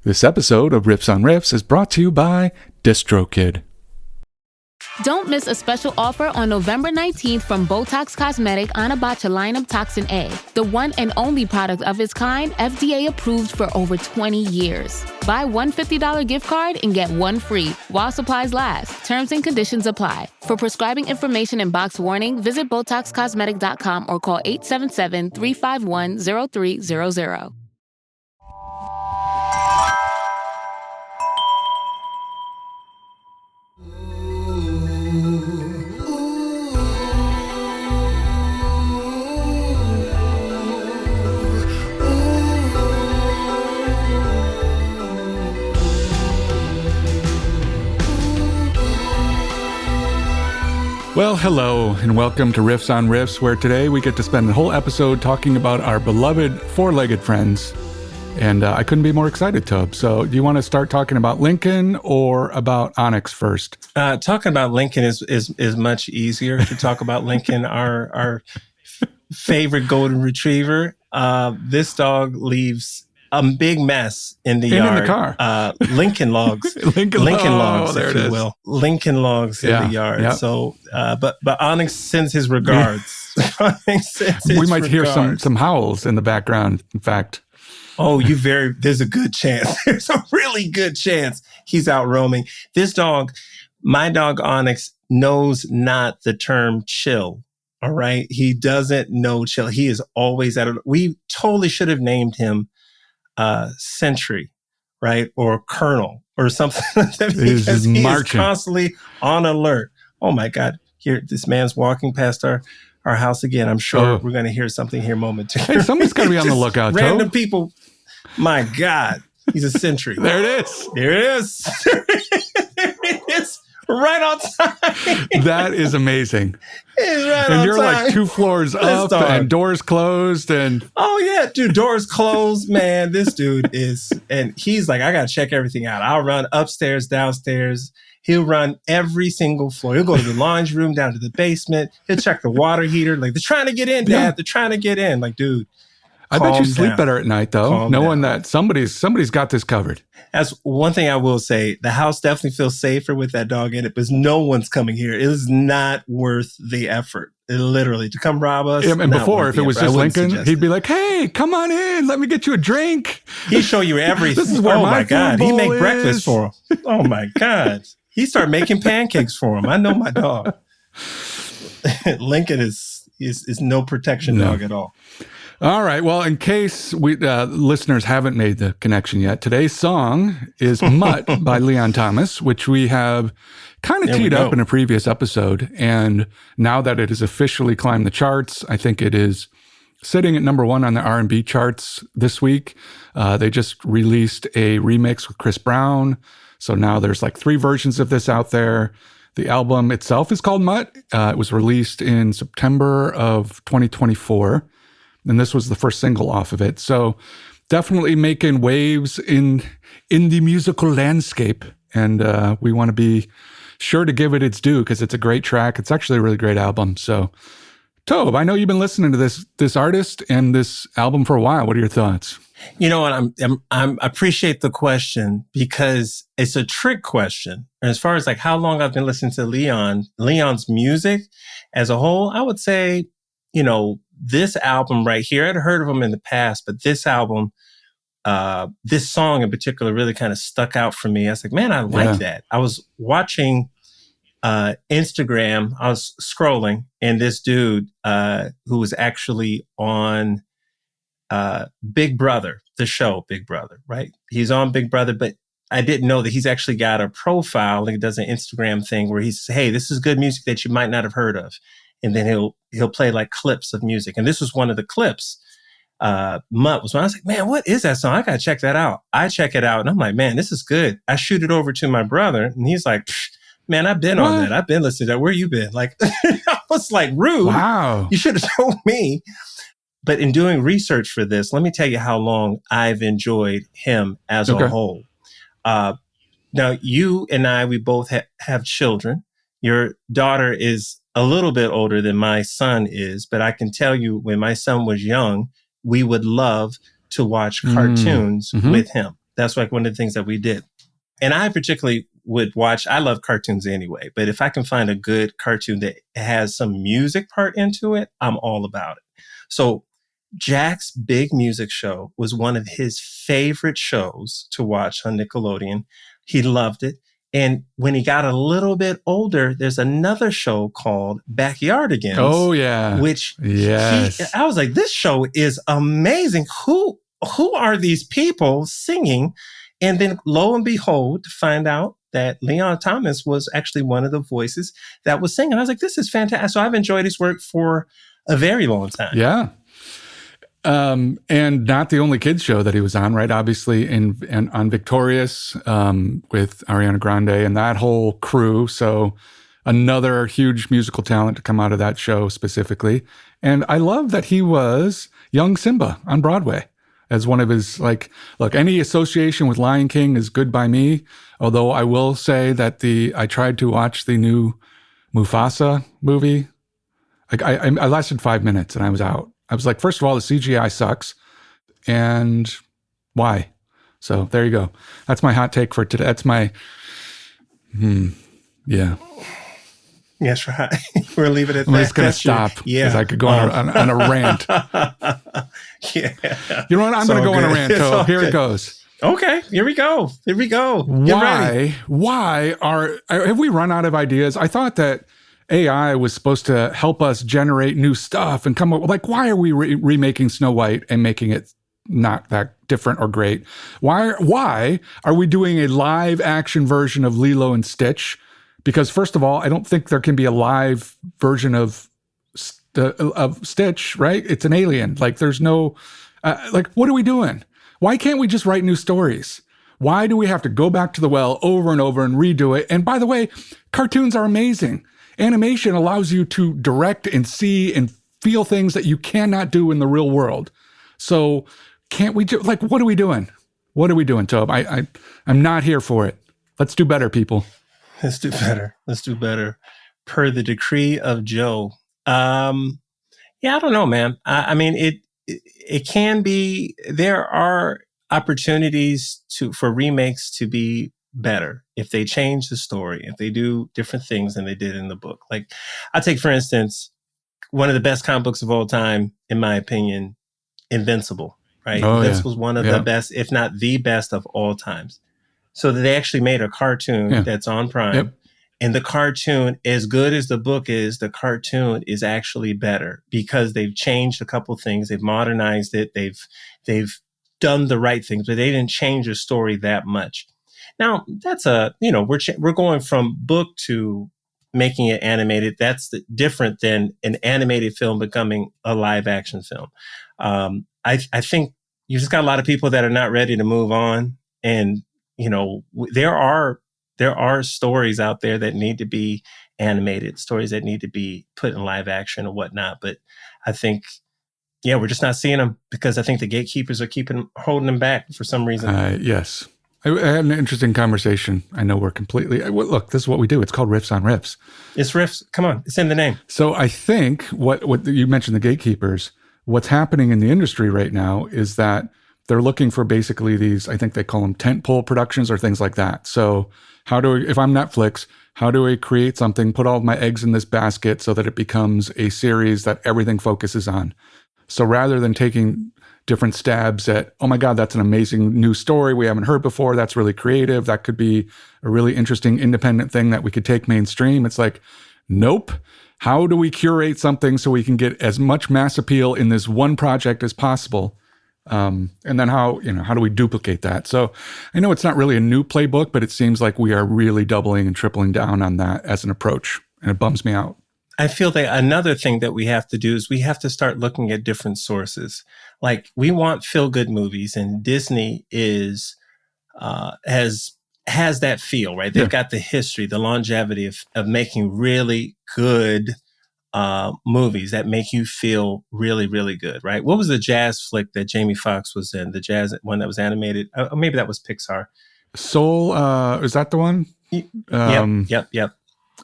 This episode of Riffs on Riffs is brought to you by DistroKid. Don't miss a special offer on November 19th from Botox Cosmetic Anabotulinum Toxin A, the one and only product of its kind FDA approved for over 20 years. Buy one $50 gift card and get one free while supplies last. Terms and conditions apply. For prescribing information and box warning, visit BotoxCosmetic.com or call 877-351-0300. Well, hello, and welcome to Riffs on Riffs, where today we get to spend the whole episode talking about our beloved four-legged friends. And I couldn't be more excited, Tobe. So do you want to start talking about Lincoln or about Onyx first? Talking about Lincoln is much easier to talk about. Lincoln, our favorite golden retriever. This dog leaves a big mess in the yard. In the car. Lincoln logs. Lincoln logs, if you will. Lincoln logs in the yard. Yep. So, but Onyx sends his regards. We might hear some howls in the background, in fact. Oh, there's a good chance. There's a really good chance he's out roaming. This dog, my dog Onyx, knows not the term chill. All right. He doesn't know chill. He is always we totally should have named him Sentry, right? Or Colonel or something like that, because he is constantly on alert. Oh my God. Here, this man's walking past our house again. I'm sure we're going to hear something here momentarily. Hey, somebody's got to be on the lookout, Random people. My God. He's a sentry. There it is. There it is. There it is. Right on time. That is amazing. It's right and on you're time. Like 2 floors up and doors closed and oh yeah, dude, doors closed, man. This dude is, and he's like, I gotta check everything out. I'll run upstairs, downstairs. He'll run every single floor. He'll go to the laundry room, down to the basement. He'll check the water heater. Like, they're trying to get in, Dad. Yeah. They're trying to get in. Like, dude, I bet you sleep better at night, though, knowing that somebody's got this covered. That's one thing I will say. The house definitely feels safer with that dog in it, because no one's coming here. It is not worth the effort, literally, to come rob us. Yeah, and before, if it was just Lincoln, he'd be like, hey, come on in. Let me get you a drink. He'd show you everything. This is where my God. He'd make breakfast for him. Oh, my God. He started making pancakes for him. I know my dog. Lincoln is no protection dog at all. All right. Well, in case listeners haven't made the connection yet, today's song is MUTT by Leon Thomas, which we have kind of teed up in a previous episode. And now that it has officially climbed the charts, I think it is sitting at number 1 on the R&B charts this week. They just released a remix with Chris Brown. So now there's like 3 versions of this out there. The album itself is called MUTT. It was released in September of 2024. And this was the first single off of it. So definitely making waves in the musical landscape. And we want to be sure to give it its due, because it's a great track. It's actually a really great album. So, Tobe, I know you've been listening to this artist and this album for a while. What are your thoughts? You know what? I appreciate the question, because it's a trick question. And as far as like how long I've been listening to Leon's music as a whole, I would say, this album right here, I'd heard of him in the past, but this album, this song in particular really kind of stuck out for me. I was like, man, I like that. I was watching Instagram. I was scrolling, and this dude who was actually on Big Brother, the show Big Brother, right? He's on Big Brother, but I didn't know that he's actually got a profile. Like, he does an Instagram thing where he says, hey, this is good music that you might not have heard of. And then he'll play like clips of music. And this was one of the clips. MUTT was one. I was like, man, what is that song? I got to check that out. I check it out and I'm like, man, this is good. I shoot it over to my brother and he's like, man, I've been on that. I've been listening to that. Where you been? Like, I was like, rude. Wow. You should have told me. But in doing research for this, let me tell you how long I've enjoyed him as a whole. Now, you and I, we both have children. Your daughter is a little bit older than my son is, but I can tell you when my son was young, we would love to watch cartoons with him. That's like one of the things that we did. And I particularly would watch, I love cartoons anyway, but if I can find a good cartoon that has some music part into it, I'm all about it. So Jack's Big Music Show was one of his favorite shows to watch on Nickelodeon. He loved it. And when he got a little bit older, there's another show called Backyardigans. Oh, yeah. Which yes. I was like, this show is amazing. Who are these people singing? And then lo and behold, to find out that Leon Thomas was actually one of the voices that was singing. I was like, this is fantastic. So I've enjoyed his work for a very long time. Yeah. And not the only kids show that he was on, right? Obviously on Victorious, with Ariana Grande and that whole crew. So another huge musical talent to come out of that show specifically. And I love that he was young Simba on Broadway as one of his, like, look, any association with Lion King is good by me. Although I will say that I tried to watch the new Mufasa movie. Like I lasted 5 minutes and I was out. I was like, first of all, the CGI sucks. And why? So there you go. That's my hot take for today. That's my, yeah. Yes, right. We'll leave it at that. I'm just going to stop. Yeah. Because I could go on a rant. Yeah. You know what? I'm going to go on a rant, Toe. Here it goes. Okay. Here we go. Why have we run out of ideas? I thought that AI was supposed to help us generate new stuff and come up with, like, why are we remaking Snow White and making it not that different or great? Why are we doing a live action version of Lilo and Stitch? Because first of all, I don't think there can be a live version of Stitch, right? It's an alien. Like, there's no, what are we doing? Why can't we just write new stories? Why do we have to go back to the well over and over and redo it? And by the way, cartoons are amazing. Animation allows you to direct and see and feel things that you cannot do in the real world. So can't we do, like, what are we doing? What are we doing, Tobe? I'm not here for it. Let's do better, people. Let's do better. Per the decree of Joe. Yeah, I don't know, man. I mean, it can be, there are opportunities for remakes to be better if they change the story, if they do different things than they did in the book. Like, I'll take, for instance, one of the best comic books of all time, in my opinion, Invincible, right? Oh, Invincible is one of the best, if not the best of all times. So they actually made a cartoon that's on Prime. Yep. And the cartoon, as good as the book is, the cartoon is actually better because they've changed a couple things. They've modernized it. They've done the right things, but they didn't change the story that much. Now, that's we're going from book to making it animated. That's different than an animated film becoming a live action film. I think you just got a lot of people that are not ready to move on. And, there are stories out there that need to be animated, stories that need to be put in live action or whatnot. But I think, we're just not seeing them because I think the gatekeepers are holding them back for some reason. Yes. I had an interesting conversation. I know we're completely, look, this is what we do. It's called Riffs on Riffs. It's riffs. Come on. It's in the name. So I think what you mentioned, the gatekeepers, what's happening in the industry right now is that they're looking for basically these, I think they call them tentpole productions or things like that. So if I'm Netflix, how do I create something, put all of my eggs in this basket so that it becomes a series that everything focuses on? So rather than taking different stabs at, oh my God, that's an amazing new story we haven't heard before, that's really creative, that could be a really interesting independent thing that we could take mainstream. It's like, nope. How do we curate something so we can get as much mass appeal in this one project as possible? And then how do we duplicate that? So I know it's not really a new playbook, but it seems like we are really doubling and tripling down on that as an approach, and it bums me out. I feel that another thing that we have to do is we have to start looking at different sources. Like, we want feel-good movies, and Disney has that feel, right? They've got the history, the longevity of making really good movies that make you feel really, really good, right? What was the jazz flick that Jamie Foxx was in? The jazz one that was animated? Maybe that was Pixar. Soul, is that the one? Yep.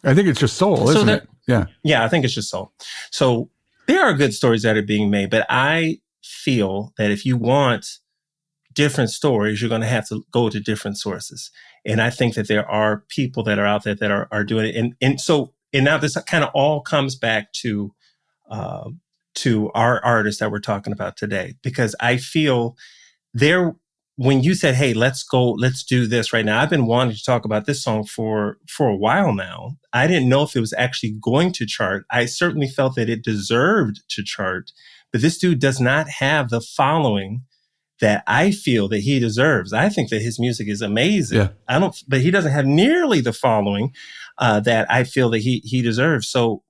I think it's just Soul, isn't it? Yeah. Yeah, I think it's just Soul. So there are good stories that are being made, but I feel that if you want different stories, you're going to have to go to different sources. And I think that there are people that are out there that are doing it. And now this kind of all comes back to our artists that we're talking about today, because I feel when you said, hey, let's do this right now. I've been wanting to talk about this song for a while now. I didn't know if it was actually going to chart. I certainly felt that it deserved to chart, but this dude does not have the following that I feel that he deserves. I think that his music is amazing. Yeah. But he doesn't have nearly the following that I feel that he deserves. So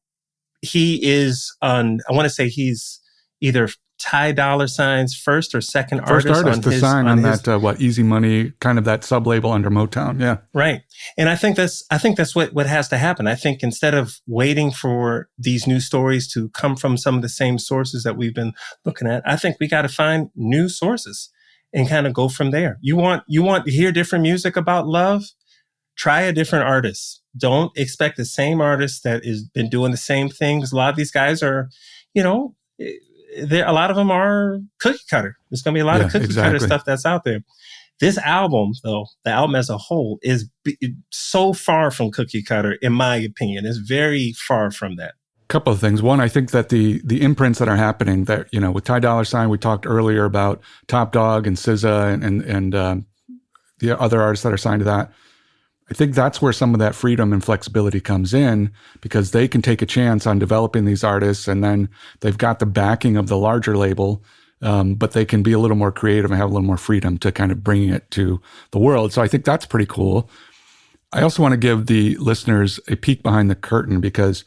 he is I want to say he's either Ty Dolla $ign's first or second first artist to sign on that Easy Money, kind of that sub label under Motown. Yeah, right. And I think that's what has to happen. I think instead of waiting for these new stories to come from some of the same sources that we've been looking at, I think we got to find new sources and kind of go from there. You want to hear different music about love? Try a different artist. Don't expect the same artist that has been doing the same things. A lot of these guys are, a lot of them are cookie cutter. There's going to be a lot of cookie cutter stuff that's out there. This album, though, the album as a whole is so far from cookie cutter, in my opinion. It's very far from that. Couple of things. One, I think that the imprints that are happening that, with Ty Dolla $ign, we talked earlier about Top Dog and SZA and the other artists that are signed to that. I think that's where some of that freedom and flexibility comes in, because they can take a chance on developing these artists, and then they've got the backing of the larger label, but they can be a little more creative and have a little more freedom to kind of bring it to the world. So I think that's pretty cool. I also want to give the listeners a peek behind the curtain, because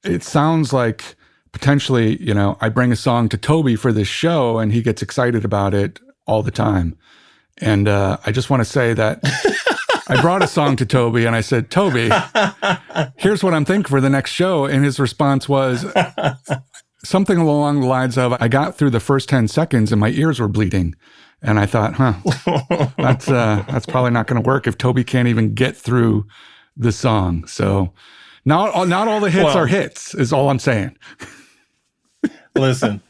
it sounds like potentially, I bring a song to Toby for this show and he gets excited about it all the time. And I just want to say that I brought a song to Toby and I said, Toby, here's what I'm thinking for the next show. And his response was something along the lines of, I got through the first 10 seconds and my ears were bleeding. And I thought, that's probably not going to work if Toby can't even get through the song. So not all the hits are hits, is all I'm saying. Listen.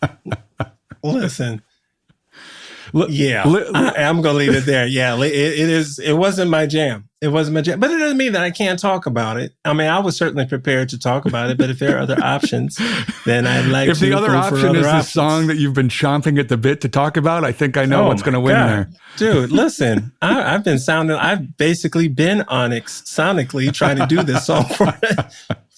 Yeah, I'm going to leave it there. Yeah, it wasn't my jam. It wasn't my jam. But it doesn't mean that I can't talk about it. I mean, I was certainly prepared to talk about it, but if there are other options, then I'd like to. If the other option is the song that you've been chomping at the bit to talk about, I think I know what's going to win there. Dude, listen, I've basically been Onyx sonically trying to do this song for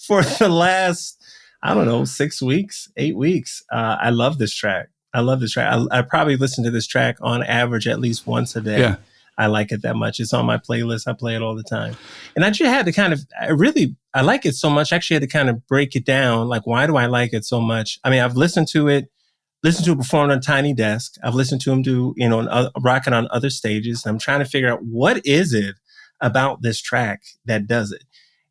the last, 6 weeks, 8 weeks. I love this track. I probably listen to this track on average at least once a day. Yeah. I like it that much. It's on my playlist. I play it all the time. And I just had to I like it so much. I actually had to kind of break it down. Like, why do I like it so much? I mean, I've listened to it performed on Tiny Desk. I've listened to him do, rocking on other stages. And I'm trying to figure out what is it about this track that does it.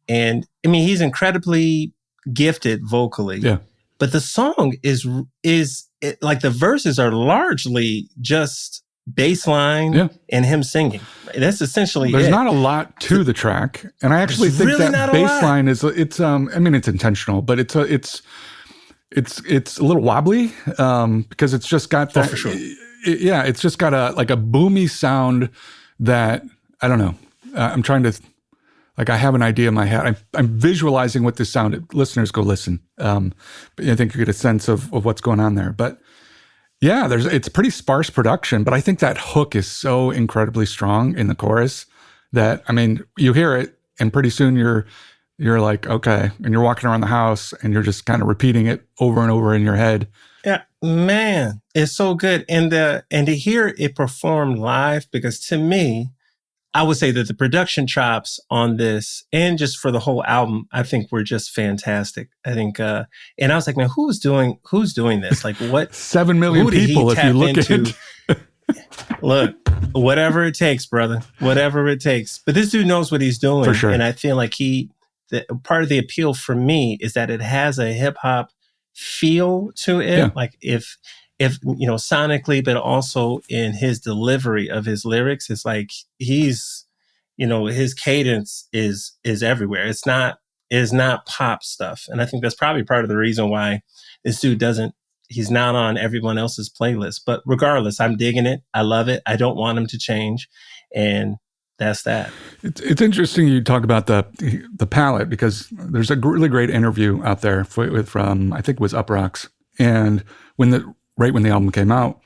And I mean, he's incredibly gifted vocally. Yeah. But the song is like the verses are largely just bass line and him singing. That's essentially There's not a lot to the track. And I actually think really that bass line it's intentional, but it's a little wobbly because it's just got that. For sure. It's just got a boomy sound that, I don't know. I'm trying to... I have an idea in my head. I'm visualizing what this sounded. Listeners, go listen. But I think you get a sense of what's going on there. But yeah, it's pretty sparse production. But I think that hook is so incredibly strong in the chorus that, I mean, you hear it and pretty soon you're like, okay. And you're walking around the house and you're just kind of repeating it over and over in your head. Yeah, man, it's so good. And to hear it performed live, because to me, I would say that the production chops on this and just for the whole album, I think were just fantastic. I think, and I was like, man, who's doing this? Like, what? 7 million people, if you look into? Look, whatever it takes, brother, whatever it takes. But this dude knows what he's doing. For sure. And I feel like part of the appeal for me is that it has a hip hop feel to it. Yeah. Like if sonically, but also in his delivery of his lyrics, it's like he's, his cadence is everywhere. It's not pop stuff. And I think that's probably part of the reason why this dude doesn't he's not on everyone else's playlist. But regardless, I'm digging it. I love it. I don't want him to change. And that's that. It's interesting you talk about the palette, because there's a really great interview out there from I think it was Up Rocks, and when the album came out,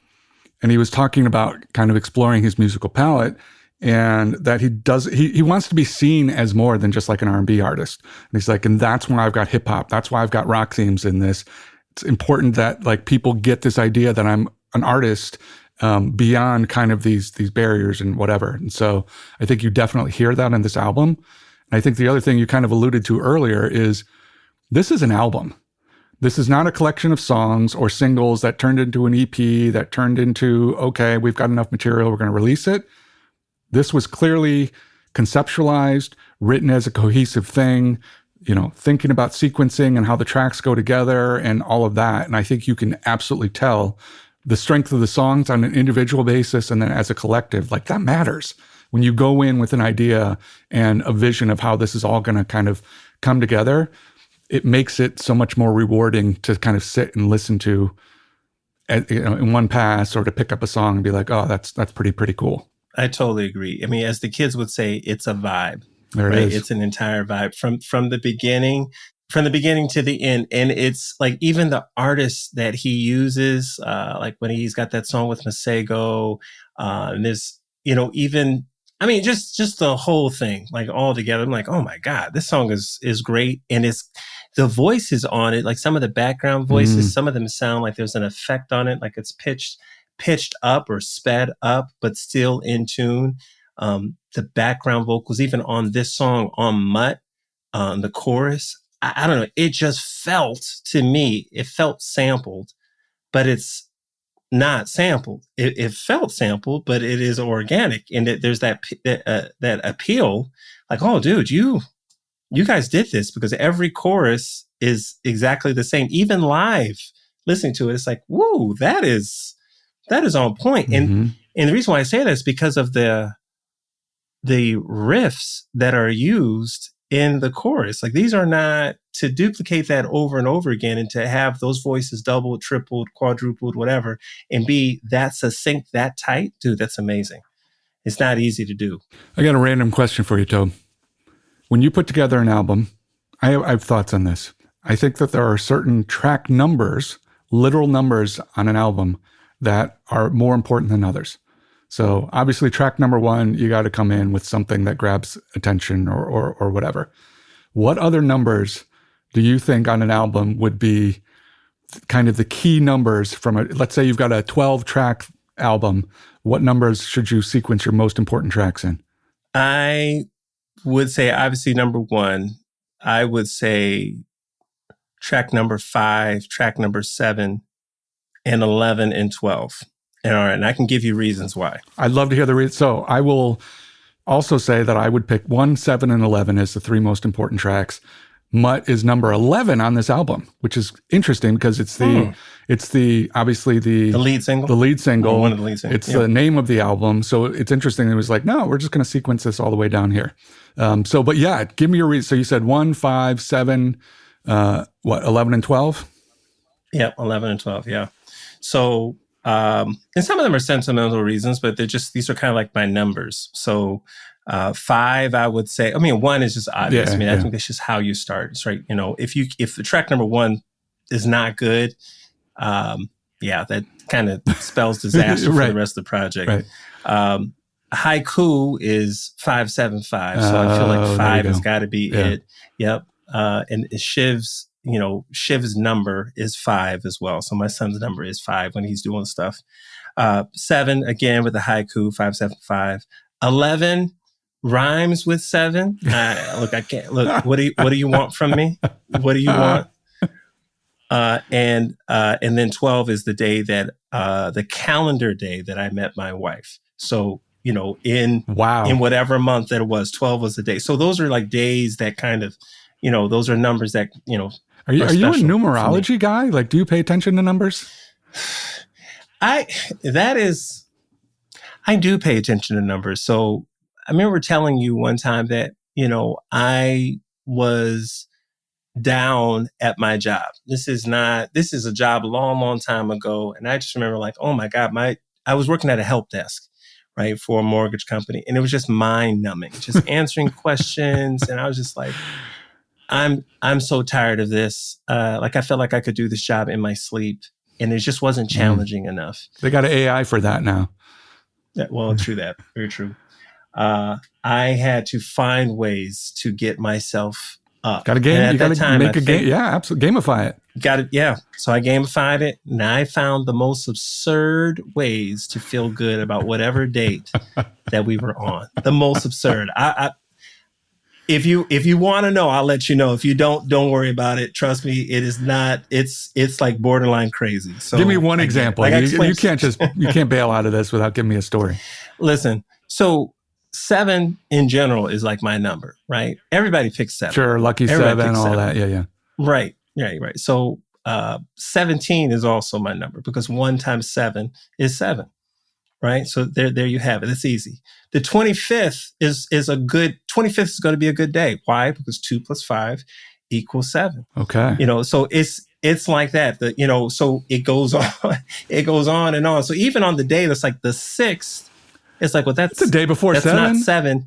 and he was talking about kind of exploring his musical palette, and that he wants to be seen as more than just like an R&B artist. And he's like, and that's why I've got hip hop. That's why I've got rock themes in this. It's important that like people get this idea that I'm an artist beyond kind of these barriers and whatever. And so I think you definitely hear that in this album. And I think the other thing you kind of alluded to earlier is this is an album. This is not a collection of songs or singles that turned into an EP that turned into, okay, we've got enough material, we're going to release it. This was clearly conceptualized, written as a cohesive thing, thinking about sequencing and how the tracks go together and all of that. And I think you can absolutely tell the strength of the songs on an individual basis and then as a collective, like that matters. When you go in with an idea and a vision of how this is all going to kind of come together, it makes it so much more rewarding to kind of sit and listen to in one pass, or to pick up a song and be like, oh, that's pretty cool. I totally agree. I mean, as the kids would say, it's a vibe. There it is. It's an entire vibe from the beginning to the end. And it's like even the artists that he uses, like when he's got that song with Masego, and there's, even, I mean, just the whole thing, like all together. I'm like, oh my God, this song is great. And it's the voices on it, like some of the background voices, some of them sound like there's an effect on it, like it's pitched up or sped up, but still in tune. The background vocals, even on this song, on MUTT, the chorus, I don't know. It just felt, to me, it felt sampled, but it's not sampled. It felt sampled, but it is organic. And there's that appeal, like, oh, dude, you guys did this, because every chorus is exactly the same. Even live, listening to it, it's like, whoa, that is on point. And the reason why I say that is because of the riffs that are used in the chorus. Like, these are not to duplicate that over and over again, and to have those voices doubled, tripled, quadrupled, whatever, and be that succinct, that tight. Dude, that's amazing. It's not easy to do. I got a random question for you, Tobe. When you put together an album, I have thoughts on this. I think that there are certain track numbers, literal numbers on an album, that are more important than others. So obviously track number 1, you got to come in with something that grabs attention or whatever. What other numbers do you think on an album would be kind of the key numbers from let's say you've got a 12-track album. What numbers should you sequence your most important tracks in? I would say, obviously, number 1, I would say track number 5, track number 7, and 11 and 12. And all right, and I can give you reasons why. I'd love to hear the reasons. So I will also say that I would pick 1, 7, and 11 as the 3 most important tracks. MUTT is number 11 on this album, which is interesting because it's obviously the lead single. The lead single. One of the lead singles. It's the name of the album. So it's interesting. It was like, no, we're just going to sequence this all the way down here. But yeah, give me your reason. So you said 1, 5, 7, 11 and 12? Yeah, 11 and 12. Yeah. So, and some of them are sentimental reasons, but these are kind of like my numbers. So, 5, I would say, 1 is just obvious. I think that's just how you start. It's right. If the track number 1 is not good, that kind of spells disaster for the rest of the project. Right. Haiku is 575. So I feel like 5 has got to be it. Yep. And Shiv's number is 5 as well. So my son's number is 5 when he's doing stuff. 7, again, with the haiku, 575. 11 rhymes with 7. I can't look. What do you want from me? What do you want? And then 12 is the day that the calendar day that I met my wife. So in whatever month that it was, 12 was the day. So those are like days that kind of, those are numbers that Are you a numerology guy? Like, do you pay attention to numbers? I do pay attention to numbers. So I remember telling you one time that, I was down at my job. This is a job a long, long time ago. And I just remember like, oh my God, I was working at a help desk, right, for a mortgage company. And it was just mind numbing, just answering questions. And I was just like, I'm so tired of this. Like I felt like I could do this job in my sleep and it just wasn't challenging enough. They got an AI for that now. Yeah, well, true that. Very true. I had to find ways to get myself up. Got a game. You got to make a game. Yeah, absolutely. Gamify it. Got it. Yeah. So I gamified it, and I found the most absurd ways to feel good about whatever date that we were on. The most absurd. If you want to know, I'll let you know. If you don't worry about it. Trust me, it is not. It's like borderline crazy. So give me one example. You can't bail out of this without giving me a story. Listen. So 7 in general is like my number, right? Everybody picks 7. Sure, lucky 7, all 7. That. Yeah. Right. So 17 is also my number because 1 times 7 is 7. Right. So there you have it. It's easy. The 25th is going to be a good day. Why? Because 2 plus 5 equals 7. Okay. So it's like that. So it goes on and on. So even on the day that's like the 6th, it's like, well, that's the day before that's 7. Not 7,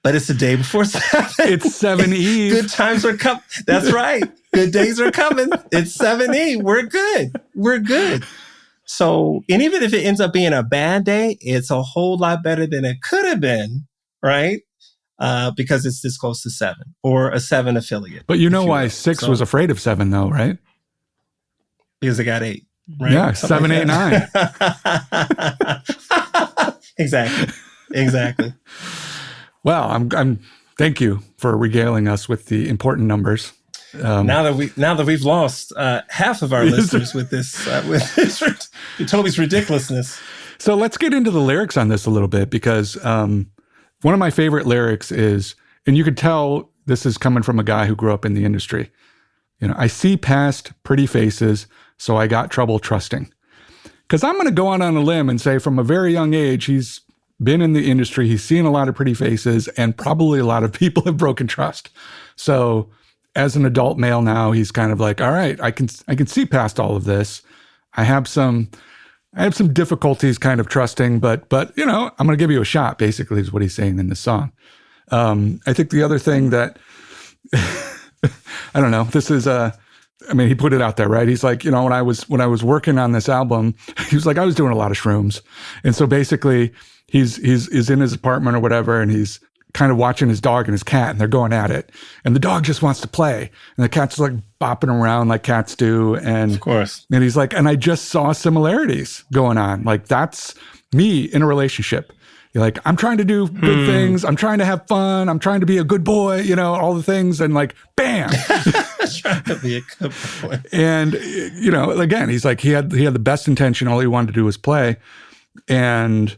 but it's the day before 7. It's 7 Eve. Good times are coming. That's right. Good days are coming. It's 7 Eve. We're good. So, and even if it ends up being a bad day, it's a whole lot better than it could have been, right? Because it's this close to 7 or a 7 affiliate. But you know why 6 was afraid of 7 though, right? Because it got 8. Right? Yeah, 7, 8, 9. Exactly. Well, I'm. Thank you for regaling us with the important numbers. Now that we've lost half of our listeners with Toby's ridiculousness. So let's get into the lyrics on this a little bit because one of my favorite lyrics is, and you could tell this is coming from a guy who grew up in the industry. I see past pretty faces, so I got trouble trusting. Because I'm going to go out on a limb and say from a very young age, he's been in the industry, he's seen a lot of pretty faces, and probably a lot of people have broken trust. So as an adult male now, he's kind of like, all right, I can see past all of this. I have some difficulties kind of trusting, but I'm going to give you a shot, basically, is what he's saying in this song. I think the other thing that, I don't know, this is he put it out there, right? He's like, when I was working on this album, he was like, I was doing a lot of shrooms. And so basically he's in his apartment or whatever, and he's kind of watching his dog and his cat, and they're going at it. And the dog just wants to play. And the cat's like bopping around like cats do. And of course. And he's like, and I just saw similarities going on. Like that's me in a relationship. You're like, I'm trying to do good things. I'm trying to have fun. I'm trying to be a good boy, all the things. And like, bam. Trying to be a good boy. And, again, he's like, he had the best intention. All he wanted to do was play. And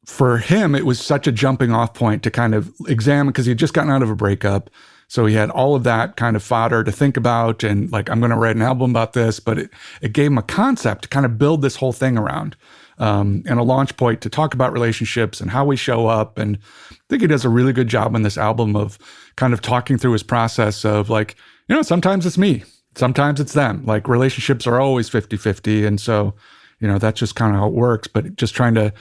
for him, it was such a jumping off point to kind of examine, because he'd just gotten out of a breakup. So he had all of that kind of fodder to think about. And like, I'm going to write an album about this. But it gave him a concept to kind of build this whole thing around. And a launch point to talk about relationships and how we show up. And I think he does a really good job on this album of kind of talking through his process of like, sometimes it's me, sometimes it's them. Like relationships are always 50-50. And so, that's just kind of how it works. But just trying to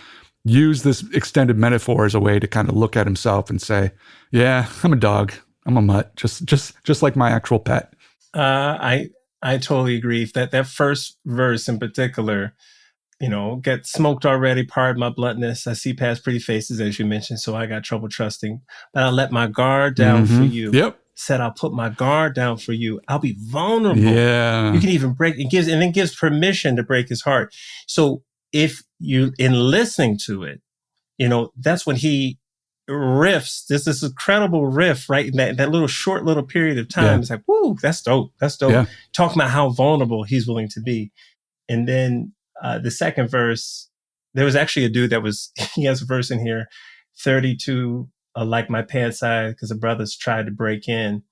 use this extended metaphor as a way to kind of look at himself and say, yeah, I'm a dog. I'm a mutt, just like my actual pet. I totally agree. That first verse in particular, get smoked already, pardon my bluntness. I see past pretty faces, as you mentioned, so I got trouble trusting. But I let my guard down for you. Yep. Said I'll put my guard down for you. I'll be vulnerable. Yeah. You can even break, and then gives permission to break his heart. So if you, in listening to it, that's when he riffs. This incredible riff, right? In that little short little period of time. Yeah. It's like, woo, that's dope. That's dope. Yeah. Talking about how vulnerable he's willing to be. And then the second verse, there was actually a dude he has a verse in here, 32, like my pants size, because the brothers tried to break in.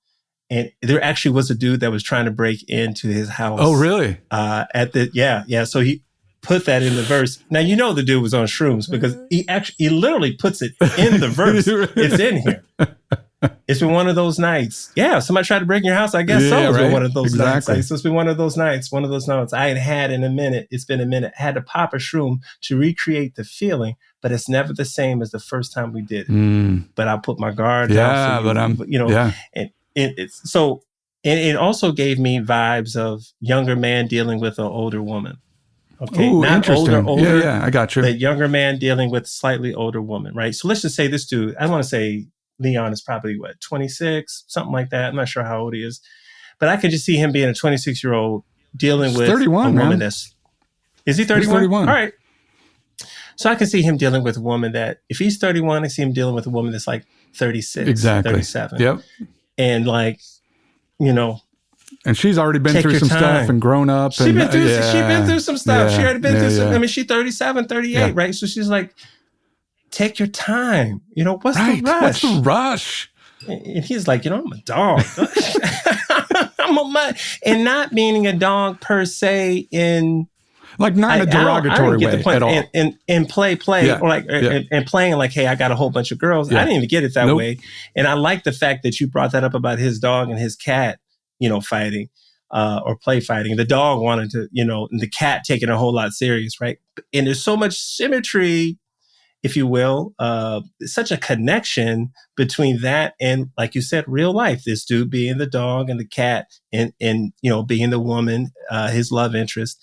And there actually was a dude that was trying to break into his house. Oh, really? Yeah. So he put that in the verse. Now, the dude was on shrooms because he literally puts it in the verse. It's in here. It's been one of those nights. Yeah, if somebody tried to break in your house, I guess so. It's been one of those nights. Like, so it's been one of those nights, I had in a minute. It's been a minute. I had to pop a shroom to recreate the feeling, but it's never the same as the first time we did it. But I put my guard down for you. And it also gave me vibes of younger man dealing with an older woman. Okay, ooh, not older. Yeah, I got you. But younger man dealing with slightly older woman, right? So let's just say this dude, I want to say Leon is probably 26, something like that. I'm not sure how old he is, but I could just see him being a 26-year-old dealing with 31, a woman man. Is he 31? He's 31. All right. So I can see him dealing with a woman that, if he's 31, I see him dealing with a woman that's like 36, exactly. 37. Yep. And like, you know, and she's already been through some stuff and grown up. She's been through some stuff. Yeah, she already been through some. I mean, she's 37, 38, right? So she's like, take your time. You know, what's the rush? What's the rush? And he's like, I'm a dog. I'm a mutt. And not meaning a dog per se in... Like not in a derogatory way at all. And play, or like, and playing like, hey, I got a whole bunch of girls. I didn't even get it that way. And I like the fact that you brought that up about his dog and his cat, fighting or play fighting. The dog wanted to, and the cat taking a whole lot serious, right? And there's so much symmetry, if you will, such a connection between that and, like you said, real life. This dude being the dog and the cat and being the woman, his love interest,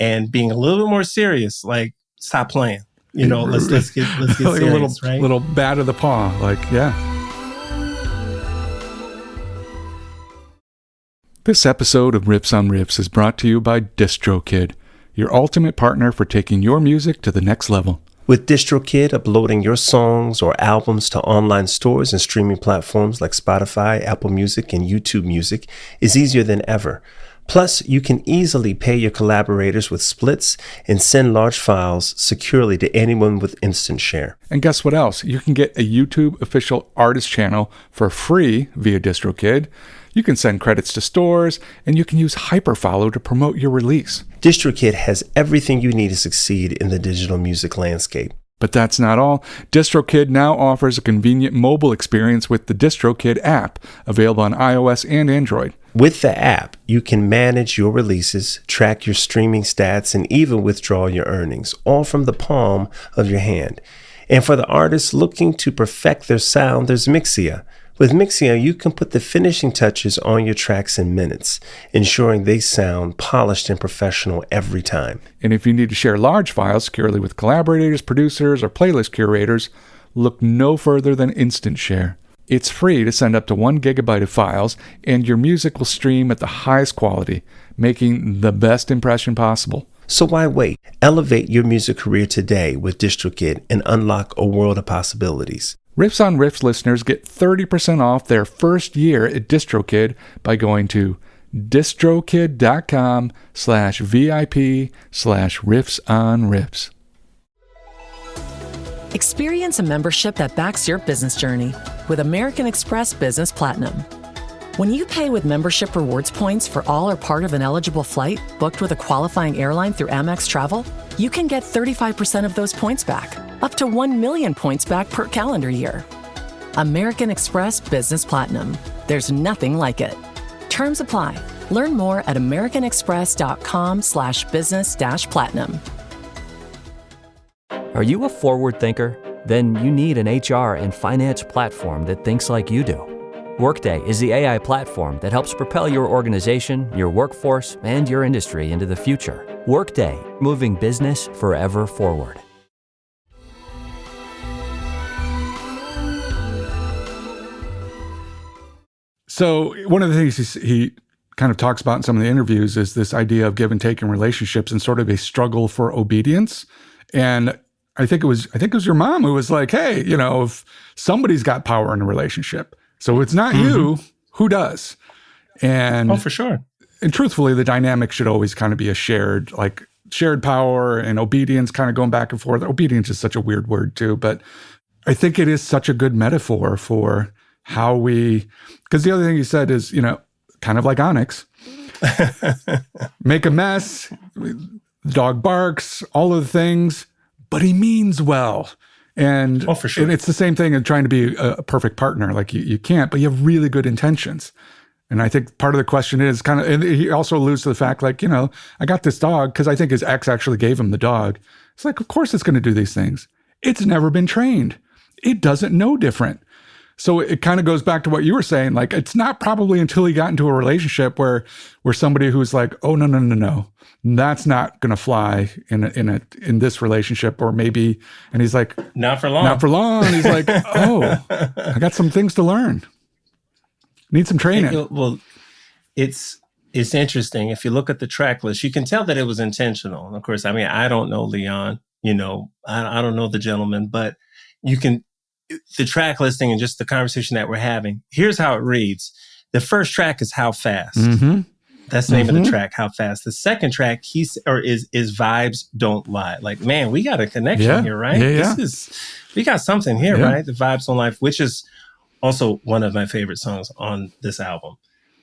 and being a little bit more serious, like, stop playing. Let's get like serious, right? Little bat of the paw, like, yeah. This episode of Riffs on Riffs is brought to you by DistroKid, your ultimate partner for taking your music to the next level. With DistroKid, uploading your songs or albums to online stores and streaming platforms like Spotify, Apple Music, and YouTube Music is easier than ever. Plus, you can easily pay your collaborators with splits and send large files securely to anyone with Instant Share. And guess what else? You can get a YouTube official artist channel for free via DistroKid. You can send credits to stores, and you can use Hyperfollow to promote your release. DistroKid has everything you need to succeed in the digital music landscape. But that's not all. DistroKid now offers a convenient mobile experience with the DistroKid app, available on iOS and Android. With the app, you can manage your releases, track your streaming stats, and even withdraw your earnings, all from the palm of your hand. And for the artists looking to perfect their sound, there's Mixia. With Mixia, you can put the finishing touches on your tracks in minutes, ensuring they sound polished and professional every time. And if you need to share large files securely with collaborators, producers, or playlist curators, look no further than Instant Share. It's free to send up to 1 gigabyte of files, and your music will stream at the highest quality, making the best impression possible. So why wait? Elevate your music career today with DistroKid and unlock a world of possibilities. Riffs on Riffs listeners get 30% off their first year at DistroKid by going to distrokid.com/VIP/riffsonriffs. Experience a membership that backs your business journey with American Express Business Platinum. When you pay with membership rewards points for all or part of an eligible flight booked with a qualifying airline through Amex Travel, you can get 35% of those points back, up to 1 million points back per calendar year. American Express Business Platinum. There's nothing like it. Terms apply. Learn more at americanexpress.com/business-platinum. Are you a forward thinker? Then you need an HR and finance platform that thinks like you do. Workday is the AI platform that helps propel your organization, your workforce, and your industry into the future. Workday, moving business forever forward. So one of the things he kind of talks about in some of the interviews is this idea of give and take in relationships and sort of a struggle for obedience. And I think it was your mom who was like, hey, if somebody's got power in a relationship, so it's not you, who does? And for sure. And truthfully, the dynamic should always kind of be a shared power and obedience, kind of going back and forth. Obedience is such a weird word too, but I think it is such a good metaphor for how because the other thing he said is, kind of like Onyx, make a mess, the dog barks, all of the things, but he means well. And, for sure. And it's the same thing as trying to be a perfect partner. Like you can't, but you have really good intentions. And I think part of the question is kind of, and he also alludes to the fact, like, you know, I got this dog because I think his ex actually gave him the dog. It's like, of course it's going to do these things. It's never been trained. It doesn't know different. So it kind of goes back to what you were saying. Like, it's not probably until he got into a relationship where somebody who's like, oh, no, that's not going to fly in this relationship, or maybe, and he's like, not for long. And he's like, oh, I got some things to learn. Need some training. Well, it's interesting. If you look at the track list, you can tell that it was intentional. And of course, I mean, I don't know Leon, you know, I don't know the gentleman, but you can, the track listing and just the conversation that we're having, here's how it reads. The first track is How Fast. Mm-hmm. That's the name of the track, How Fast. The second track is Vibes Don't Lie. Like, man, we got a connection here, right? Yeah. We got something here, right? The Vibes Don't Lie, which is also one of my favorite songs on this album.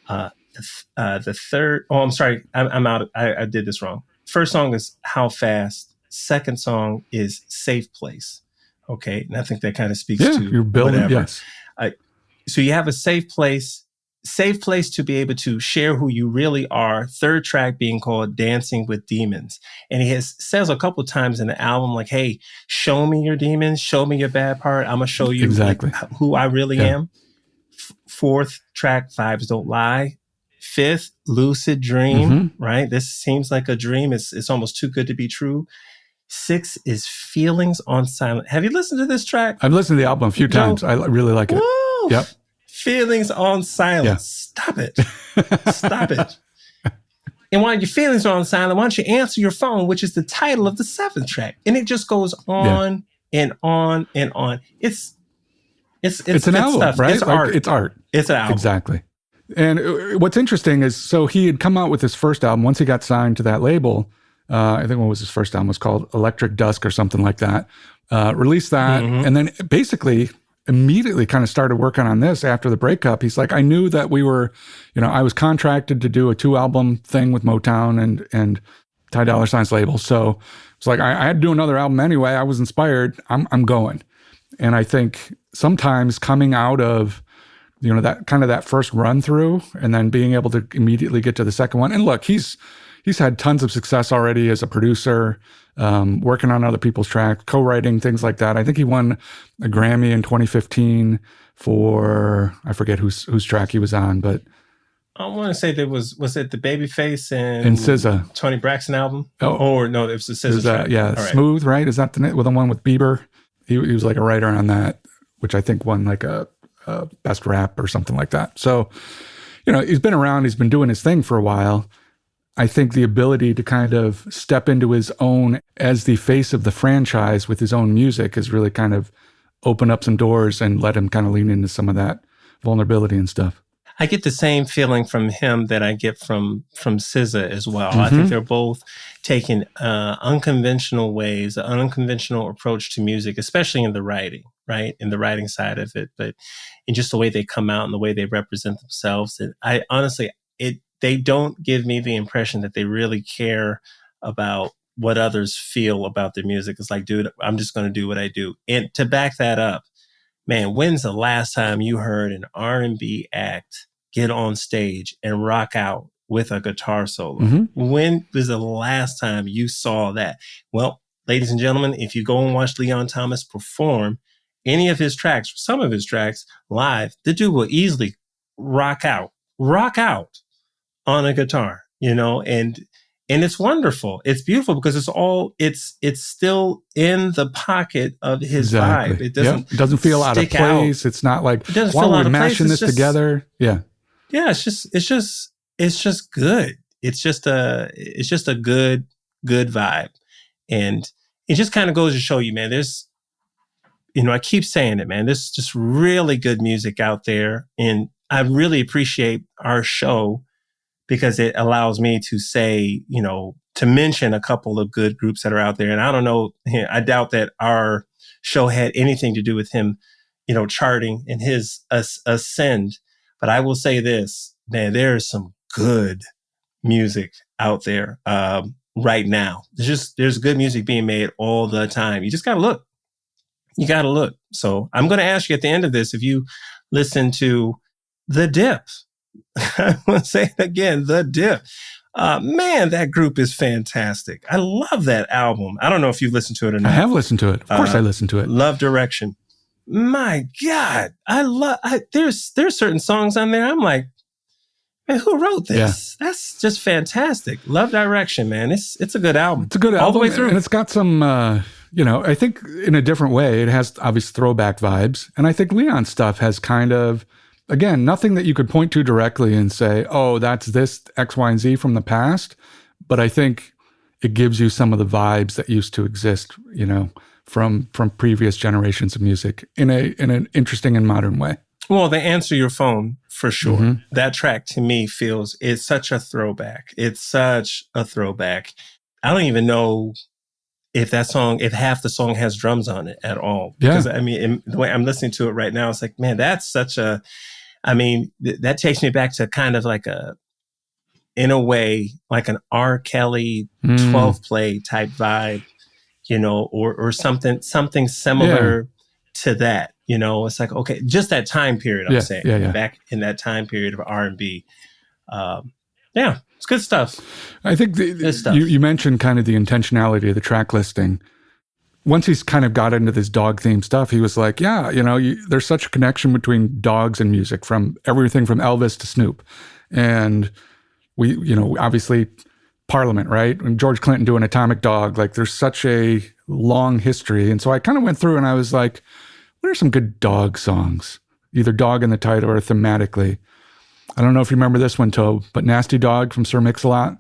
The third, I'm sorry, I'm out. I did this wrong. First song is How Fast. Second song is Safe Place. Okay, and I think that kind of speaks to you're building. whatever. Yes. So you have a safe place to be able to share who you really are. Third track being called Dancing with Demons. And he says a couple times in the album, like, hey, show me your demons, show me your bad part. I'm going to show you exactly who I really am. Fourth track, Vibes Don't Lie. Fifth, Lucid Dream, right? This seems like a dream. It's almost too good to be true. Six is Feelings on Silence. Have you listened to this track? I've listened to the album a few times. I really like it. Woo! Yep. Feelings on Silence. Yeah. Stop it. Stop it. And while your feelings are on silent, why don't you answer your phone, which is the title of the seventh track? And it just goes on and on and on. It's an album, stuff. right? It's like, art. It's art. It's an album. Exactly. And what's interesting is, so he had come out with his first album once he got signed to that label. I think what was his first album? It was called Electric Dusk or something like that. Released that, and then basically immediately kind of started working on this after the breakup. He's like, I knew that we were, I was contracted to do a 2-album thing with Motown and Ty Dolla $ign's label. So it's like, I had to do another album anyway. I was inspired. I'm going. And I think sometimes coming out of, that kind of that first run through and then being able to immediately get to the second one. And look, he's had tons of success already as a producer, working on other people's tracks, co-writing, things like that. I think he won a Grammy in 2015 for, I forget whose track he was on, but I want to say was it the Babyface and SZA, Tony Braxton album? Oh, or no, it was the SZA track. Yeah, right. Smooth, right? Is that the one with Bieber? He was like a writer on that, which I think won like a best rap or something like that. So, he's been around, he's been doing his thing for a while. I think the ability to kind of step into his own as the face of the franchise with his own music has really kind of opened up some doors and let him kind of lean into some of that vulnerability and stuff. I get the same feeling from him that I get from SZA as well. I think they're both taking unconventional ways, an unconventional approach to music, especially in the writing, right? In the writing side of it, but in just the way they come out and the way they represent themselves. And I honestly, they don't give me the impression that they really care about what others feel about their music. It's like, dude, I'm just going to do what I do. And to back that up, man, when's the last time you heard an R&B act get on stage and rock out with a guitar solo? When was the last time you saw that? Well, ladies and gentlemen, if you go and watch Leon Thomas perform any of his tracks, some of his tracks live, the dude will easily rock out on a guitar, and it's wonderful. It's beautiful because it's still in the pocket of his vibe. It doesn't feel out of place. It's not like, why are we mashing this together? Yeah. Yeah. It's just good. It's just a good vibe. And it just kind of goes to show you, man, there's, I keep saying it, man, there's just really good music out there. And I really appreciate our show because it allows me to say, to mention a couple of good groups that are out there. And I don't know, I doubt that our show had anything to do with him, charting and his ascend. But I will say this, man, there's some good music out there right now. There's good music being made all the time. You just got to look. you got to look. So I'm going to ask you at the end of this, if you listen to The Dip, I'm going to say it again, The Dip. Man, that group is fantastic. I love that album. I don't know if you've listened to it or not. I have listened to it. Of course I listened to it. Love Direction. My God. There's certain songs on there. I'm like, man, who wrote this? Yeah. That's just fantastic. Love Direction, man. It's a good album. It's a good album. All the way through. And it's got some, I think in a different way, it has obvious throwback vibes. And I think Leon's stuff has kind of, again, nothing that you could point to directly and say, oh, that's this X, Y, and Z from the past. But I think it gives you some of the vibes that used to exist, from previous generations of music in an interesting and modern way. Well, they answer your phone for sure. Mm-hmm. That track to me feels it's such a throwback. It's such a throwback. I don't even know if half the song has drums on it at all. Because the way I'm listening to it right now, it's like, man, that's such a, that takes me back to kind of like in a way, like an R. Kelly 12 play type vibe, or something similar to that. It's like, okay, just that time period, I'm saying. Back in that time period of R&B. It's good stuff. I think you mentioned kind of the intentionality of the track listing. Once he's kind of got into this dog-themed stuff, he was like, there's such a connection between dogs and music, from everything from Elvis to Snoop. And we, obviously Parliament, right? And George Clinton doing Atomic Dog, like there's such a long history. And so I kind of went through and I was like, what are some good dog songs? Either dog in the title or thematically. I don't know if you remember this one, Tobe, but Nasty Dog from Sir Mix-a-Lot.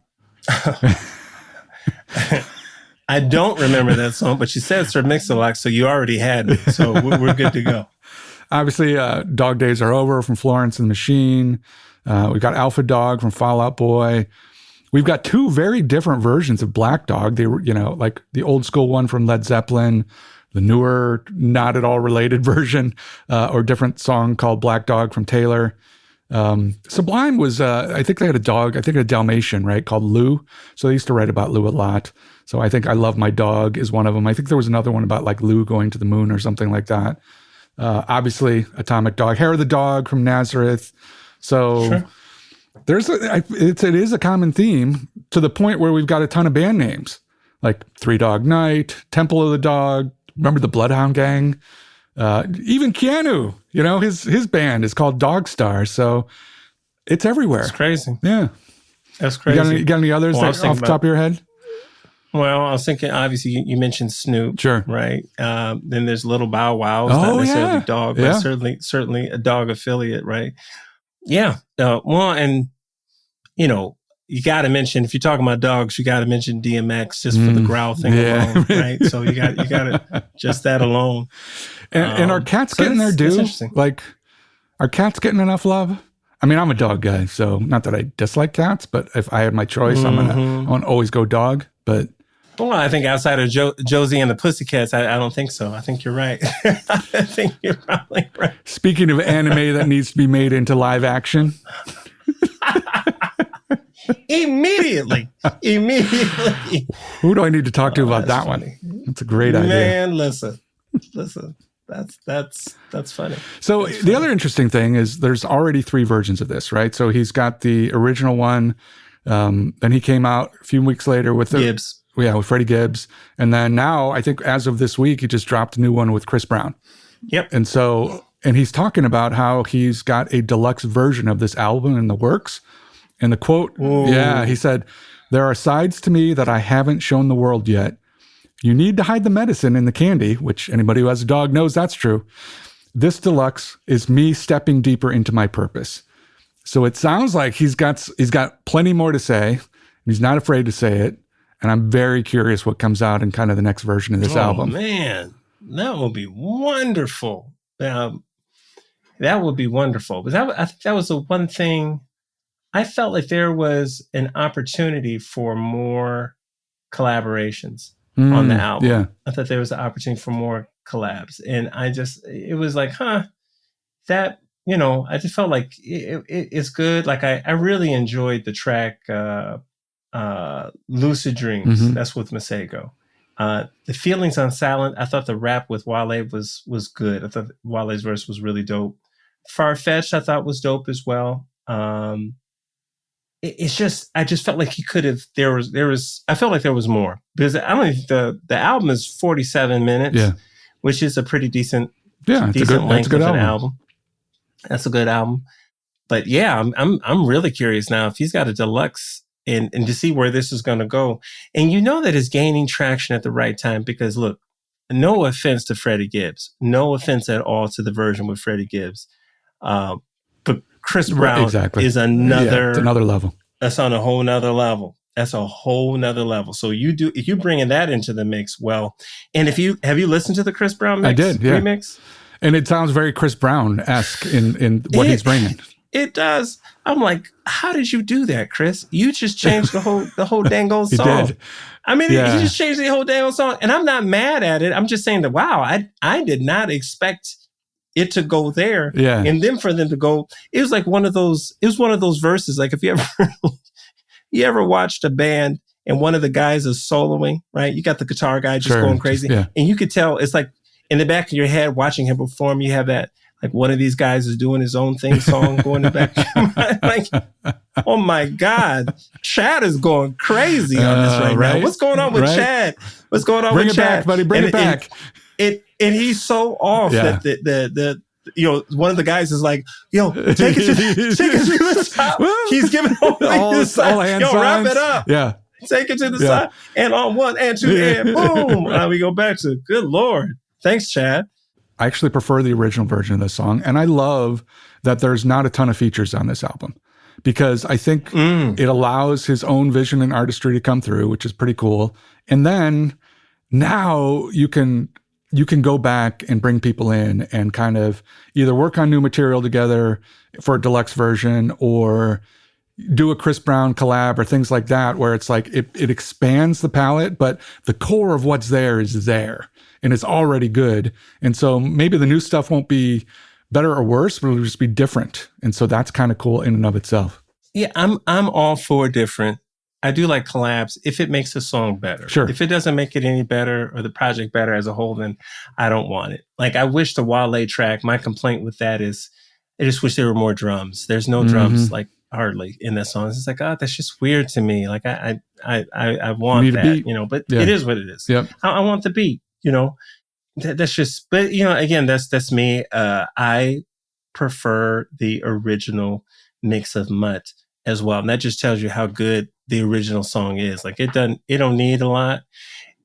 I don't remember that song, but you said Sir Mix-a-Lot, so you already had me. So we're good to go. Obviously, Dog Days Are Over from Florence and the Machine. We've got Alpha Dog from Fall Out Boy. We've got two very different versions of Black Dog. They were, like the old school one from Led Zeppelin, the newer, not at all related version, or different song called Black Dog from Taylor. Sublime was, I think they had a Dalmatian, right, called Lou. So they used to write about Lou a lot. So I think I Love My Dog is one of them. I think there was another one about like Lou going to the moon or something like that. Obviously, Atomic Dog, Hair of the Dog from Nazareth. So sure. It is a common theme to the point where we've got a ton of band names like Three Dog Night, Temple of the Dog. Remember the Bloodhound Gang? Even Keanu, his band is called Dog Star. So it's everywhere. It's crazy. Yeah. That's crazy. You got any others off the top of your head? Well, I was thinking, obviously, you mentioned Snoop. Sure. Right. Then there's Little Bow Wow. It's not necessarily dog, but certainly a dog affiliate, right? Yeah. And, you got to mention, if you're talking about dogs, you got to mention DMX just for the growl thing alone, right? So you got to just that alone. And are cats getting their due? Like, are cats getting enough love? I mean, I'm a dog guy, so not that I dislike cats, but if I had my choice, I want to always go dog. But well, I think outside of Josie and the Pussycats, I don't think so. I think you're right. I think you're probably right. Speaking of anime that needs to be made into live action. Immediately. Who do I need to talk to about that funny one? That's a great idea. Man, listen. That's funny. So the other interesting thing is there's already 3 versions of this, right? So he's got the original one. Then he came out a few weeks later with Gibbs. With Freddie Gibbs. And then now, I think as of this week, he just dropped a new one with Chris Brown. Yep. And he's talking about how he's got a deluxe version of this album in the works. And the quote, he said, "There are sides to me that I haven't shown the world yet. You need to hide the medicine in the candy," which anybody who has a dog knows that's true. "This deluxe is me stepping deeper into my purpose." So it sounds like he's got plenty more to say. He's not afraid to say it. And I'm very curious what comes out in kind of the next version of this album. Oh, man, that will be wonderful. That would be wonderful. But I think that was the one thing. I felt like there was an opportunity for more collaborations on the album. Yeah. I thought there was an opportunity for more collabs. And it was like, that, I just felt like it's good. Like I really enjoyed the track, Lucid Dreams. That's with Masego. The Feelings on Silent, I thought the rap with Wale was good. I thought Wale's verse was really dope. Far-Fetched, I thought was dope as well. It's just, I just felt like he could have, I felt like there was more, because I don't think the album is 47 minutes, which is a pretty decent length of an album. That's a good album. But yeah, I'm really curious now if he's got a deluxe and to see where this is going to go. And you know that it's gaining traction at the right time, because look, no offense to Freddie Gibbs, no offense at all to the version with Freddie Gibbs. But Chris Brown is it's another level. That's on a whole nother level. That's a whole nother level. So if you bringing that into the mix, well, and have you listened to the Chris Brown mix? I did, yeah. Remix? And it sounds very Chris Brown-esque in what he's bringing. It does. I'm like, how did you do that, Chris? You just changed the whole dang old song. He did. I mean, he just changed the whole dang old song. And I'm not mad at it. I'm just saying that, wow, I did not expect it to go there. Yeah. And then for them to go, it was like one of those verses. Like if you ever watched a band and one of the guys is soloing, right? You got the guitar guy just going crazy. And you could tell it's like in the back of your head watching him perform, you have that, like one of these guys is doing his own theme song going in the back. Like, oh my God, Chad is going crazy on this right now. What's going on with Chad? What's going on with Chad? Bring it back, buddy. Bring it back. And he's so off that the one of the guys is like, yo, take it to the top. He's giving all hands wrap it up. Yeah. Take it to the side. And on 1 and 2 and boom. We go back to, good Lord. Thanks, Chad. I actually prefer the original version of this song. And I love that there's not a ton of features on this album, because I think it allows his own vision and artistry to come through, which is pretty cool. And then now you can go back and bring people in and kind of either work on new material together for a deluxe version or do a Chris Brown collab or things like that, where it's like it expands the palette, but the core of what's there is there and it's already good. And so maybe the new stuff won't be better or worse, but it'll just be different. And so that's kind of cool in and of itself. Yeah, I'm all for different. I do like collabs if it makes a song better. Sure. If it doesn't make it any better or the project better as a whole, then I don't want it. Like I wish the Wale track, my complaint with that is I just wish there were more drums. There's no drums, like hardly in that song. It's like, oh, that's just weird to me. Like I want that, but it is what it is. Yep. I want the beat, that's just, but again, that's me. I prefer the original mix of MUTT as well. And that just tells you how good the original song is. Like it don't need a lot.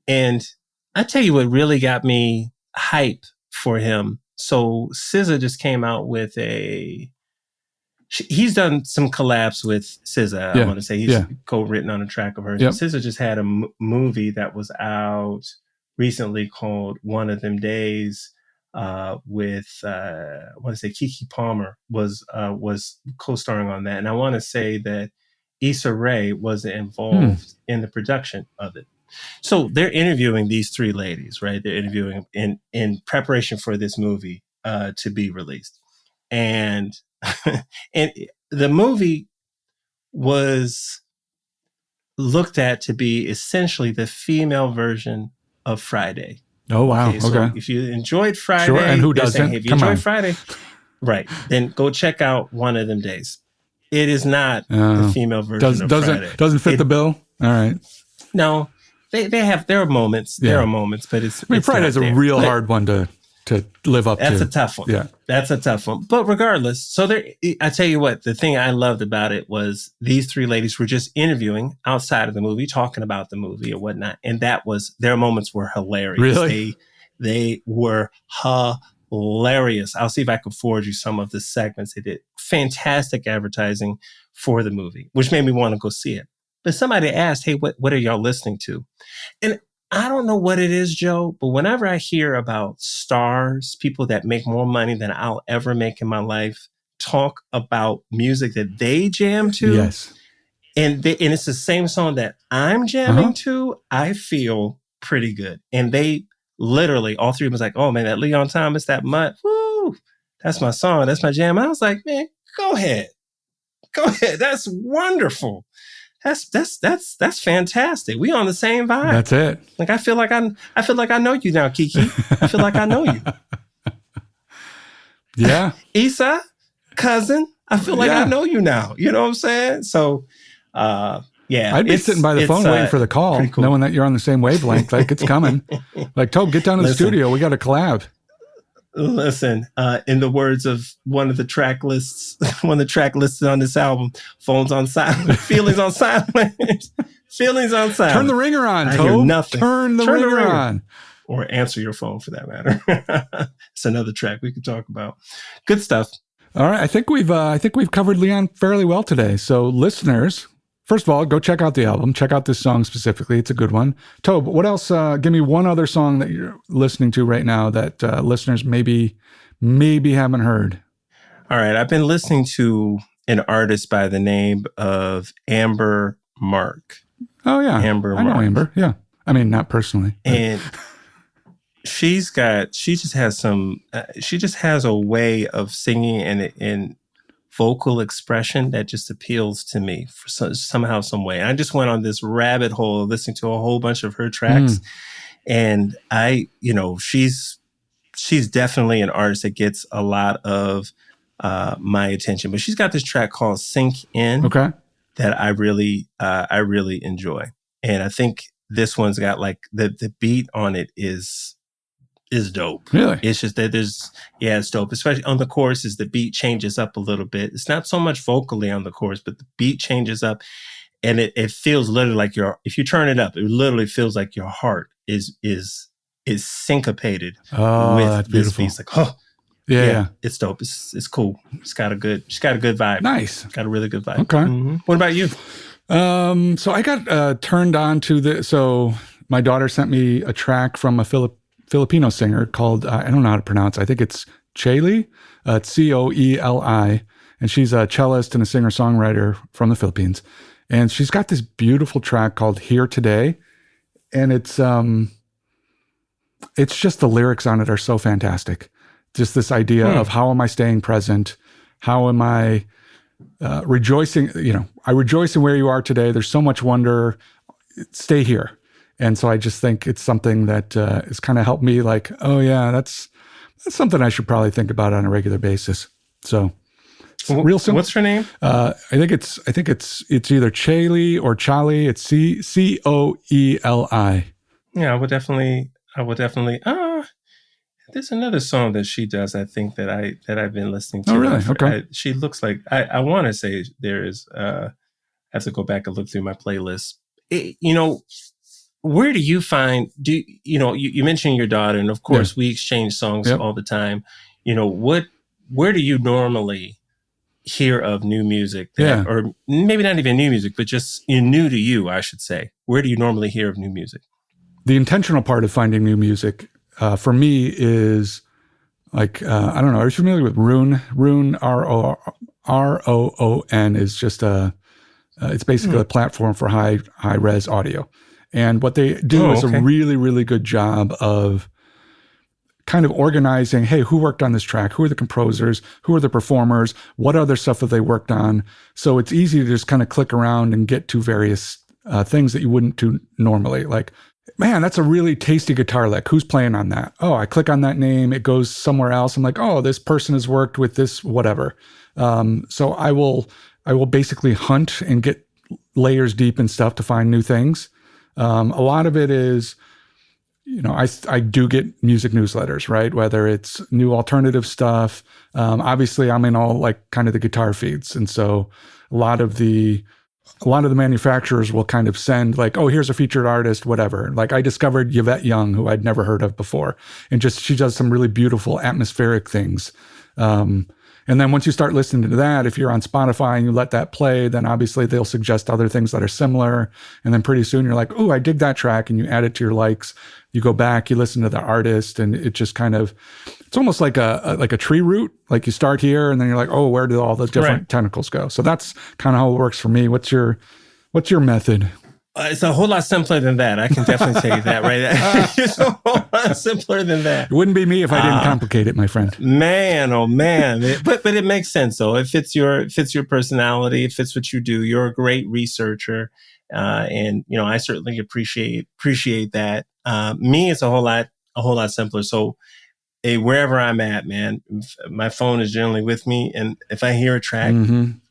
And I tell you what really got me hype for him. So SZA just came out with he's done some collabs with SZA. I want to say he's co-written on a track of hers. Yep. SZA just had a movie that was out recently called One of Them Days with I want to say Keke Palmer was co-starring on that. And I want to say that Issa Rae was involved in the production of it. So they're interviewing these three ladies, right? They're interviewing in preparation for this movie to be released. And and the movie was looked at to be essentially the female version of Friday. Oh, wow. Okay. So if you enjoyed Friday, sure, and who doesn't? Saying, hey, if you enjoyed Friday, right, then go check out One of Them Days. It is not the female version of Friday. Doesn't fit the bill? All right. No, there are moments. There are moments, but it's Friday's a real hard one to live up to. That's a tough one. Yeah. That's a tough one. But regardless, so I tell you what, the thing I loved about it was these three ladies were just interviewing outside of the movie, talking about the movie or whatnot. And their moments were hilarious. Really? They were hilarious. I'll see if I can forward you some of the segments they did. Fantastic advertising for the movie, which made me want to go see it. But somebody asked, hey, what are y'all listening to? And I don't know what it is, Joe, but whenever I hear about stars, people that make more money than I'll ever make in my life, talk about music that they jam to, yes, and it's the same song that I'm jamming to, I feel pretty good. And they literally, all three of them was like, oh man, that Leon Thomas, that MUTT, woo, that's my song, that's my jam. And I was like, man, go ahead. That's wonderful. That's fantastic. We on the same vibe. That's it. Like I feel like I know you now, Kiki. I feel like I know you. Yeah. Issa, cousin, I feel like I know you now. You know what I'm saying? So yeah. I'd be sitting by the phone waiting for the call, cool. Knowing that you're on the same wavelength. Like it's coming. Like, Tobe, get down to the studio. We got to collab. Listen, in the words of one of the track lists on this album, phones on silent, feelings on silent, feelings on silent. Turn the ringer on, I Tobe. hear nothing. Turn the ringer on. Or answer your phone for that matter. It's another track we could talk about. Good stuff. All right. I think we've covered Leon fairly well today. So listeners, first of all, go check out the album. Check out this song specifically. It's a good one. Tobe, what else? Give me one other song that you're listening to right now that listeners maybe haven't heard. All right. I've been listening to an artist by the name of Amber Mark. Oh, yeah. Amber I know Amber. Yeah. I mean, not personally. And she just has a way of singing and vocal expression that just appeals to me for somehow, some way. And I just went on this rabbit hole of listening to a whole bunch of her tracks. And she's definitely an artist that gets a lot of my attention, but she's got this track called Sink In that I really enjoy. And I think this one's got like the beat on it is dope. Really? It's just that it's dope. Especially on the choruses, the beat changes up a little bit. It's not so much vocally on the chorus, but the beat changes up, and it feels literally like if you turn it up, it literally feels like your heart is syncopated with this beat. It's like, yeah, it's dope. It's cool. She's got a good vibe. Nice. Got a really good vibe. Okay. Mm-hmm. What about you? So I got turned on to so my daughter sent me a track from a Filipino singer called, I don't know how to pronounce it. I think it's Coeli, Coeli, and she's a cellist and a singer-songwriter from the Philippines. And she's got this beautiful track called Here Today. And it's just the lyrics on it are so fantastic. Just this idea of how am I staying present? How am I rejoicing? I rejoice in where you are today. There's so much wonder. Stay here. And so I just think it's something that has kind of helped me like, oh yeah, that's something I should probably think about on a regular basis. So it's real simple. What's her name? I think it's either Coeli or Chali. It's Coeli. Yeah, I would definitely. There's another song that she does, I think that I've been listening to. Oh, really? Okay. She looks like I want to say there is. I have to go back and look through my playlist. Where do you find? You mentioned your daughter, and of course we exchange songs all the time. Where do you normally hear of new music? Or maybe not even new music, but just new to you, I should say. Where do you normally hear of new music? The intentional part of finding new music for me is like I don't know. Are you familiar with Roon? Roon, ROON is just it's basically a platform for high res audio. And what they do is a really, really good job of kind of organizing, hey, who worked on this track? Who are the composers? Who are the performers? What other stuff have they worked on? So it's easy to just kind of click around and get to various things that you wouldn't do normally. Like, man, that's a really tasty guitar lick. Who's playing on that? Oh, I click on that name. It goes somewhere else. I'm like, oh, this person has worked with this, whatever. So I will basically hunt and get layers deep and stuff to find new things. A lot of it is, I do get music newsletters, right? Whether it's new alternative stuff. Obviously I'm in all like kind of the guitar feeds. And so a lot of the manufacturers will kind of send like, oh, here's a featured artist, whatever. Like I discovered Yvette Young, who I'd never heard of before. And she does some really beautiful atmospheric things. And then once you start listening to that, if you're on Spotify and you let that play, then obviously they'll suggest other things that are similar. And then pretty soon you're like, oh, I dig that track. And you add it to your likes. You go back, you listen to the artist, and it just kind of, it's almost like a tree root. Like you start here and then you're like, oh, where do all the different tentacles go? So that's kind of how it works for me. What's your method? It's a whole lot simpler than that. I can definitely tell you that, right? It's a whole lot simpler than that. It wouldn't be me if I didn't complicate it, my friend. Man, oh man. But it makes sense though. It fits your personality. It fits what you do. You're a great researcher. And I certainly appreciate that. Me, it's a whole lot simpler. So wherever I'm at, man, my phone is generally with me. And if I hear a track,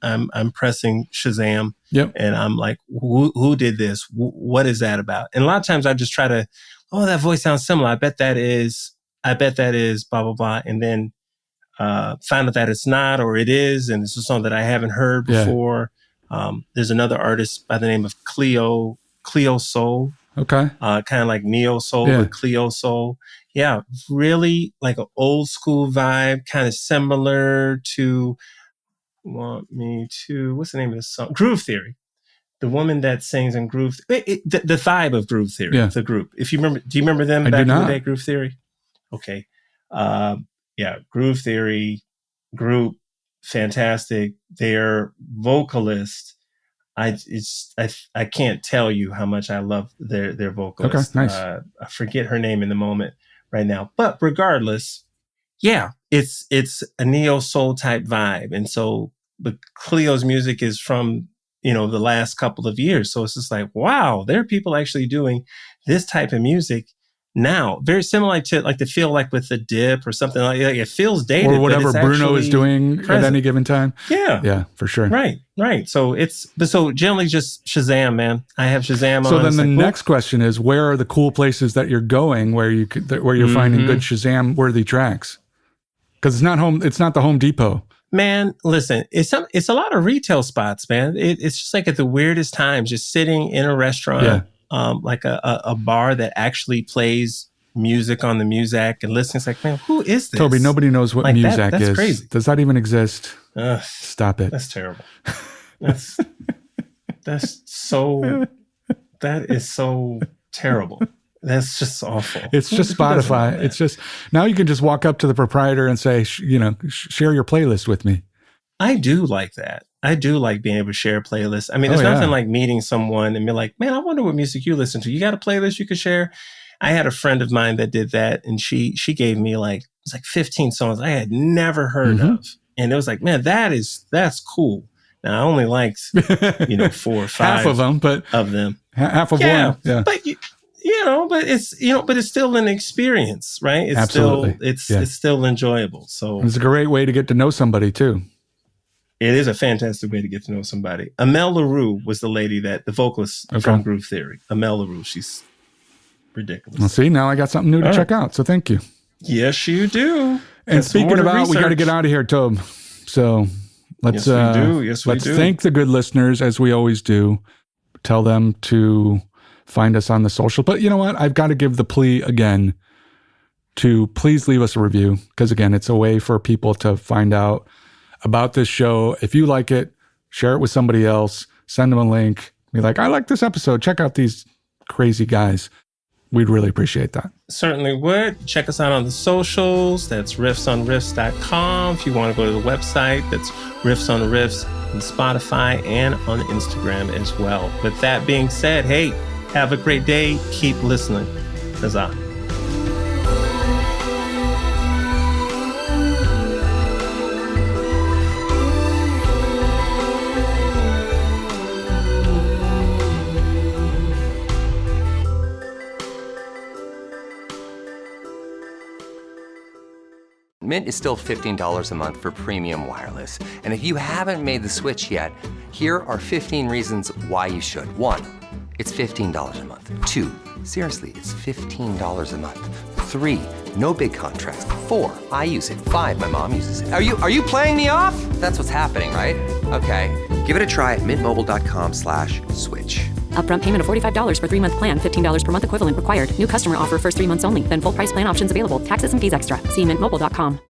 I'm pressing Shazam. Yep. And I'm like, who did this? What is that about? And a lot of times I just try to, that voice sounds similar. I bet that is blah, blah, blah. And then find out that it's not, or it is. And it's a song that I haven't heard before. There's another artist by the name of Cleo Soul. Okay. Kind of like Neo Soul, but Cleo Soul. Yeah, really like an old school vibe, kind of similar to what's the name of this song? Groove Theory. The woman that sings in Groove, the vibe of Groove Theory, the group. If you remember, do you remember them back in the day, Groove Theory? Okay. Groove Theory group, fantastic. Their vocalist, I can't tell you how much I love their vocalist. Okay, nice. I forget her name in the moment right now, but regardless, it's a neo soul type vibe, and so but Cleo's music is from the last couple of years, so it's just like, wow, there are people actually doing this type of music now, very similar to like the feel like with the Dip or something like that. It feels dated, or whatever Bruno is doing present at any given time. Yeah, for sure. Right. So so generally just Shazam, man. I have Shazam on. So then the next question is, where are the cool places that you're going where you're finding good Shazam worthy tracks? Because it's not the Home Depot. Man, listen, it's a lot of retail spots, man. It's just like at the weirdest times, just sitting in a restaurant, like a bar that actually plays music on the Muzak and listening. It's like, man, who is this? Toby, nobody knows what like Muzak that's is. Crazy. Does that even exist? Stop it. That's terrible. That is so terrible. That's just awful. It's just Spotify. It's just, now you can just walk up to the proprietor and say, share your playlist with me. I do like that. I do like being able to share a playlist. I mean, there's nothing like meeting someone and be like, man, I wonder what music you listen to. You got a playlist you could share? I had a friend of mine that did that, and she gave me it was like 15 songs I had never heard of. And it was like, man, that's cool. Now I only liked, 4 or 5 half of them, but of them. Half of one. Yeah. But but it's still an experience, right? It's Absolutely. It's still enjoyable. So it's a great way to get to know somebody too. It is a fantastic way to get to know somebody. Amel LaRue was the lady the vocalist from Groove Theory. Amel LaRue, she's ridiculous. Well, see, now I got something new to check out. So thank you. Yes, you do. And speaking about, we got to get out of here, Tobe. So let's let's thank the good listeners as we always do. Tell them to find us on the social. But you know what? I've got to give the plea again to please leave us a review, because again, it's a way for people to find out about this show. If you like it, share it with somebody else, send them a link. Be like, I like this episode. Check out these crazy guys. We'd really appreciate that. Certainly would. Check us out on the socials. That's riffsonriffs.com. If you want to go to the website, that's Riffs on Riffs on Spotify and on Instagram as well. With that being said, hey, have a great day. Keep listening. Huzzah. Mint is still $15 a month for premium wireless. And if you haven't made the switch yet, here are 15 reasons why you should. 1, it's $15 a month. 2, seriously, it's $15 a month. 3, no big contracts. 4, I use it. 5, my mom uses it. Are you playing me off? That's what's happening, right? Okay, give it a try at mintmobile.com/switch. Upfront payment of $45 for 3-month plan, $15 per month equivalent required. New customer offer first 3 months only. Then full price plan options available. Taxes and fees extra. See mintmobile.com.